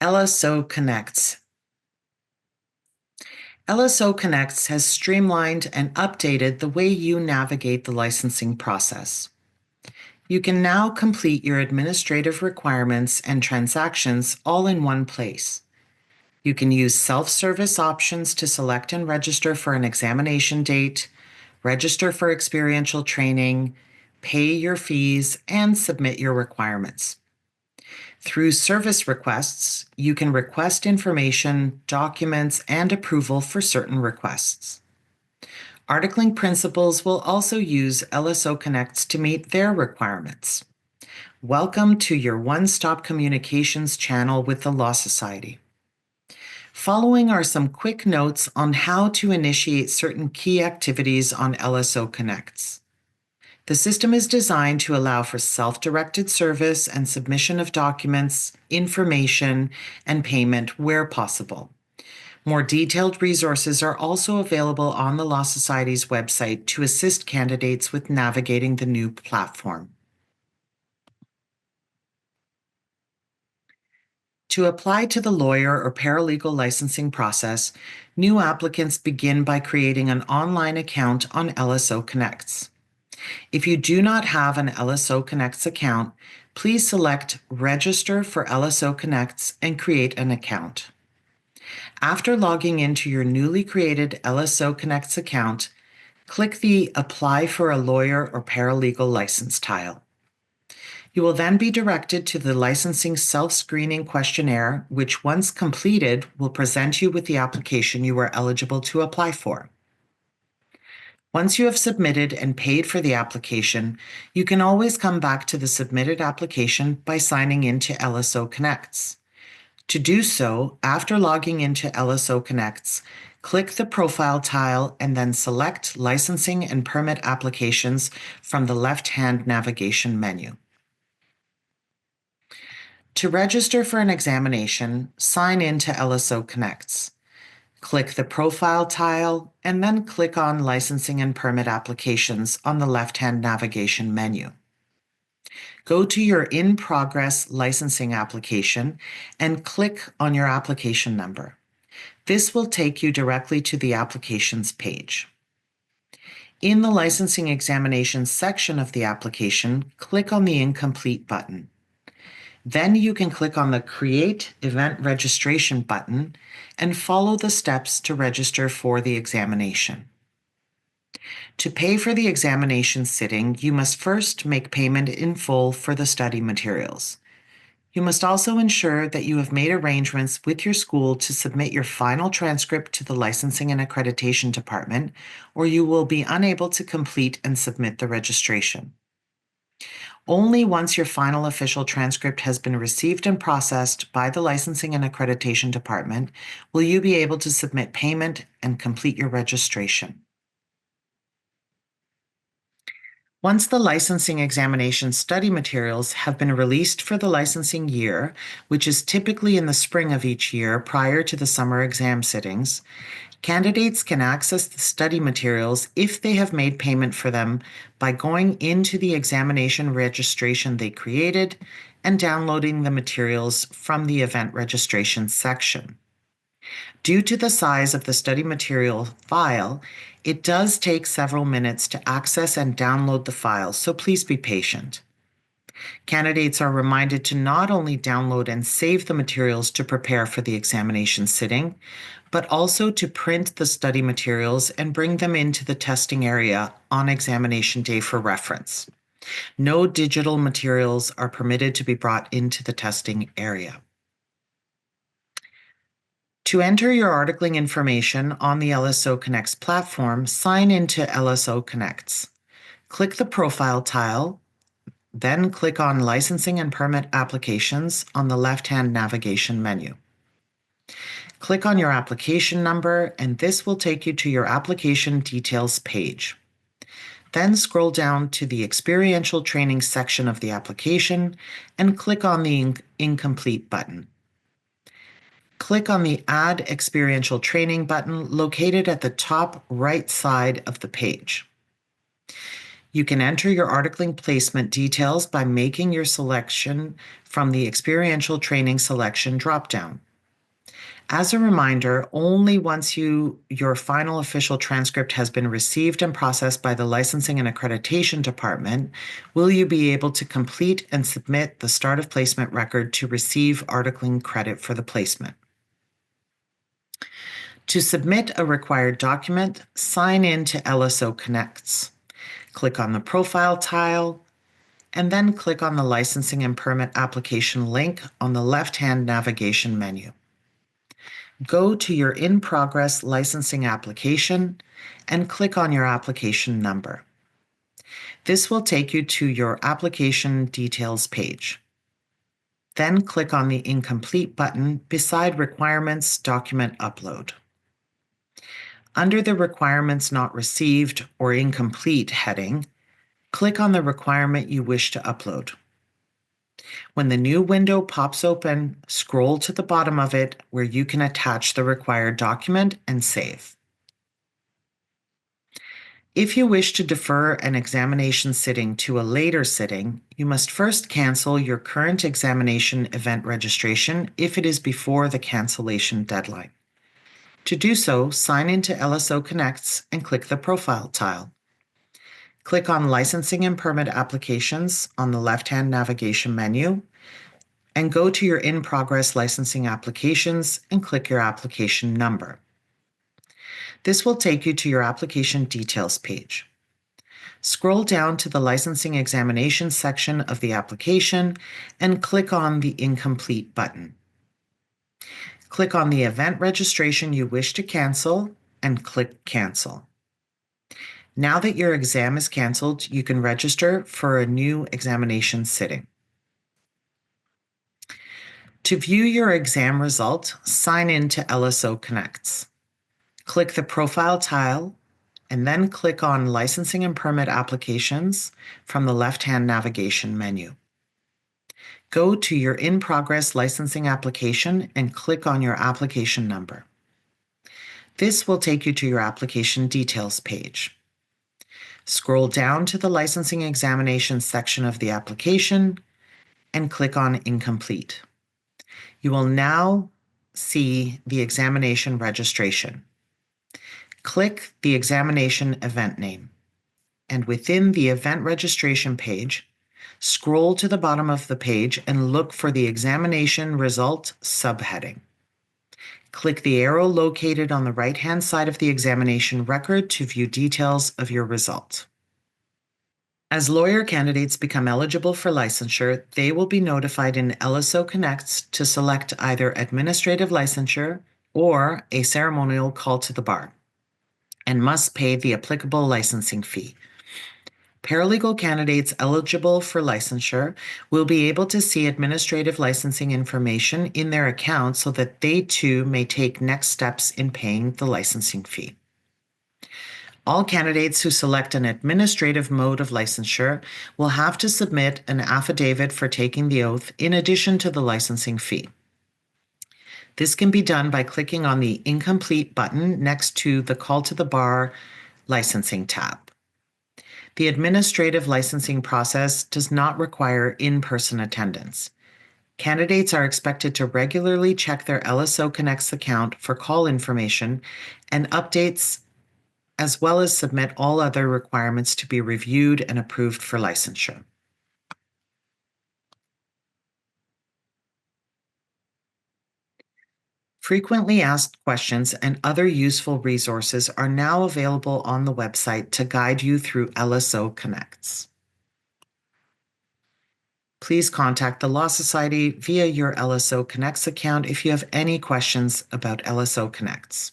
LSO Connects. LSO Connects has streamlined and updated the way you navigate the licensing process. You can now complete your administrative requirements and transactions all in one place. You can use self-service options to select and register for an examination date, register for experiential training, pay your fees, and submit your requirements. Through service requests, you can request information, documents, and approval for certain requests. Articling principals will also use LSO Connects to meet their requirements. Welcome to your one-stop communications channel with the Law Society. Following are some quick notes on how to initiate certain key activities on LSO Connects. The system is designed to allow for self-directed service and submission of documents, information, and payment where possible. More detailed resources are also available on the Law Society's website to assist candidates with navigating the new platform. To apply to the lawyer or paralegal licensing process, new applicants begin by creating an online account on LSO Connects. If you do not have an LSO Connects account, please select Register for LSO Connects and create an account. After logging into your newly created LSO Connects account, click the Apply for a Lawyer or Paralegal License tile. You will then be directed to the licensing self-screening questionnaire, which once completed will present you with the application you are eligible to apply for. Once you have submitted and paid for the application, you can always come back to the submitted application by signing into LSO Connects. To do so, after logging into LSO Connects, click the Profile tile and then select Licensing and Permit Applications from the left-hand navigation menu. To register for an examination, sign in to LSO Connects. Click the Profile tile and then click on Licensing and Permit Applications on the left-hand navigation menu. Go to your in-progress licensing application and click on your application number. This will take you directly to the applications page. In the licensing examination section of the application, click on the Incomplete button. Then you can click on the Create Event Registration button and follow the steps to register for the examination. To pay for the examination sitting, you must first make payment in full for the study materials. You must also ensure that you have made arrangements with your school to submit your final transcript to the Licensing and Accreditation Department, or you will be unable to complete and submit the registration. Only once your final official transcript has been received and processed by the Licensing and Accreditation Department will you be able to submit payment and complete your registration. Once the licensing examination study materials have been released for the licensing year, which is typically in the spring of each year prior to the summer exam sittings, candidates can access the study materials if they have made payment for them by going into the examination registration they created and downloading the materials from the event registration section. Due to the size of the study material file, it does take several minutes to access and download the file, so please be patient. Candidates are reminded to not only download and save the materials to prepare for the examination sitting, but also to print the study materials and bring them into the testing area on examination day for reference. No digital materials are permitted to be brought into the testing area. To enter your articling information on the LSO Connects platform, sign into LSO Connects. Click the Profile tile, then click on Licensing and Permit Applications on the left-hand navigation menu. Click on your application number, and this will take you to your application details page. Then scroll down to the Experiential Training section of the application and click on the Incomplete button. Click on the Add Experiential Training button located at the top right side of the page. You can enter your articling placement details by making your selection from the Experiential Training Selection dropdown. As a reminder, only once your final official transcript has been received and processed by the Licensing and Accreditation Department will you be able to complete and submit the Start of Placement record to receive articling credit for the placement. To submit a required document, sign in to LSO Connects. Click on the Profile tile, and then click on the Licensing and Permit Application link on the left-hand navigation menu. Go to your in-progress licensing application and click on your application number. This will take you to your application details page. Then click on the Incomplete button beside Requirements Document Upload. Under the Requirements Not Received or Incomplete heading, click on the requirement you wish to upload. When the new window pops open, scroll to the bottom of it where you can attach the required document and save. If you wish to defer an examination sitting to a later sitting, you must first cancel your current examination event registration if it is before the cancellation deadline. To do so, sign into LSO Connects and click the Profile tile. Click on Licensing and Permit Applications on the left-hand navigation menu and go to your in-progress licensing applications and click your application number. This will take you to your application details page. Scroll down to the licensing examination section of the application and click on the Incomplete button. Click on the event registration you wish to cancel and click Cancel. Now that your exam is canceled, you can register for a new examination sitting. To view your exam result, sign in to LSO Connects. Click the Profile tile and then click on Licensing and Permit Applications from the left-hand navigation menu. Go to your in-progress licensing application and click on your application number. This will take you to your application details page. Scroll down to the licensing examination section of the application and click on Incomplete. You will now see the examination registration. Click the examination event name, and within the event registration page, scroll to the bottom of the page and look for the examination result subheading. Click the arrow located on the right-hand side of the examination record to view details of your result. As lawyer candidates become eligible for licensure, they will be notified in LSO Connects to select either administrative licensure or a ceremonial call to the bar, and must pay the applicable licensing fee. Paralegal candidates eligible for licensure will be able to see administrative licensing information in their account so that they too may take next steps in paying the licensing fee. All candidates who select an administrative mode of licensure will have to submit an affidavit for taking the oath in addition to the licensing fee. This can be done by clicking on the Incomplete button next to the Call to the Bar Licensing tab. The administrative licensing process does not require in-person attendance. Candidates are expected to regularly check their LSO Connects account for call information and updates, as well as submit all other requirements to be reviewed and approved for licensure. Frequently asked questions and other useful resources are now available on the website to guide you through LSO Connects. Please contact the Law Society via your LSO Connects account if you have any questions about LSO Connects.